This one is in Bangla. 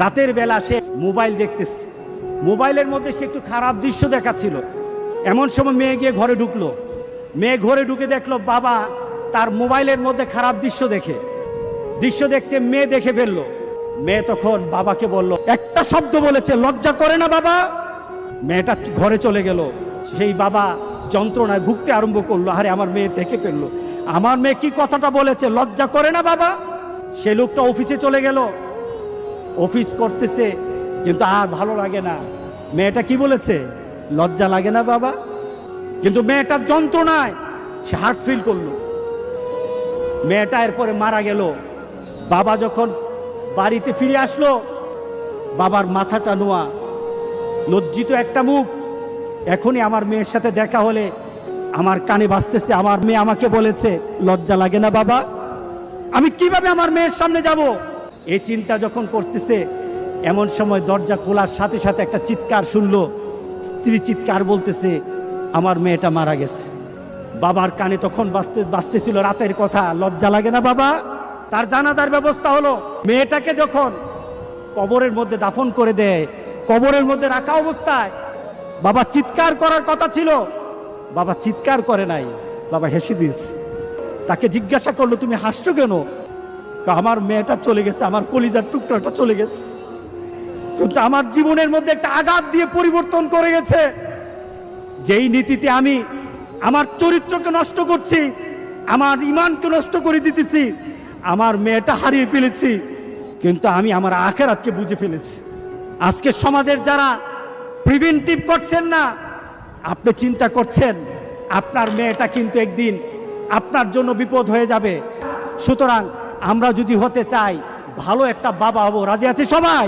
রাতের বেলা সে মোবাইল দেখতেছে, মোবাইলের মধ্যে সে একটু খারাপ দৃশ্য দেখাচ্ছিল। এমন সময় মেয়ে গিয়ে ঘরে ঢুকলো। মেয়ে ঘরে ঢুকে দেখলো বাবা তার মোবাইলের মধ্যে খারাপ দৃশ্য দেখছে, মেয়ে দেখে ফেললো। মেয়ে তখন বাবাকে বলল, একটা শব্দ বলেছে, লজ্জা করে না বাবা? মেয়েটা ঘরে চলে গেল। সেই বাবা যন্ত্রণায় ভুগতে আরম্ভ করলো, আরে আমার মেয়ে দেখে ফেললো, আমার মেয়ে কি কথাটা বলেছে, লজ্জা করে না বাবা? সে লোকটা অফিসে চলে গেল, অফিস করতেছে, কিন্তু আর ভালো লাগে না। মেয়েটা কি বলেছে, লজ্জা লাগে না বাবা? কিন্তু মেয়েটার যন্ত্রণায় সে হার্ট ফিল করলো। মেয়েটা এরপরে মারা গেল। বাবা যখন বাড়িতে ফিরে আসলো, বাবার মাথাটা নোয়া, লজ্জিত একটা মুখ। এখনই আমার মেয়ের সাথে দেখা হলে আমার কানে বাজতেছে, আমার মেয়ে আমাকে বলেছে, লজ্জা লাগে না বাবা? আমি কিভাবে আমার মেয়ের সামনে যাব? এই চিন্তা যখন করতেছে, এমন সময় দরজা খোলার সাথে সাথে একটা চিৎকার শুনলো। স্ত্রী চিৎকার বলতেছে, আমার মেয়েটা মারা গেছে। বাবার কানে তখন বাজতেছিল রাতের কথা, লজ্জা লাগে না বাবা? তার জানাজার ব্যবস্থা হলো। মেয়েটাকে যখন কবরের মধ্যে দাফন করে দেয়, কবরের মধ্যে রাখা অবস্থায় বাবা চিৎকার করার কথা ছিল, বাবা চিৎকার করে নাই, বাবা হেসে দিয়েছে। তাকে জিজ্ঞাসা করলো, তুমি হাসছো কেন? আমার মেয়েটা চলে গেছে, আমার কলিজার টুকরাটা চলে গেছে, কিন্তু আমার জীবনের মধ্যে একটা আঘাত দিয়ে পরিবর্তন করে গেছে। যেই নীতিতে আমি আমার চরিত্রকে নষ্ট করছি, আমার ঈমানকে নষ্ট করে দিতেছি, আমার মেয়েটা হারিয়ে ফেলেছি, কিন্তু আমি আমার আখিরাতকে বুঝে ফেলেছি। আজকে সমাজের যারা প্রিভেন্টিভ করছেন না, আপনি চিন্তা করছেন আপনার মেয়েটা কিন্তু একদিন আপনার জন্য বিপদ হয়ে যাবে। সুতরাং আমরা যদি হতে চাই ভালো একটা বাবা হব, রাজি আছে সবাই?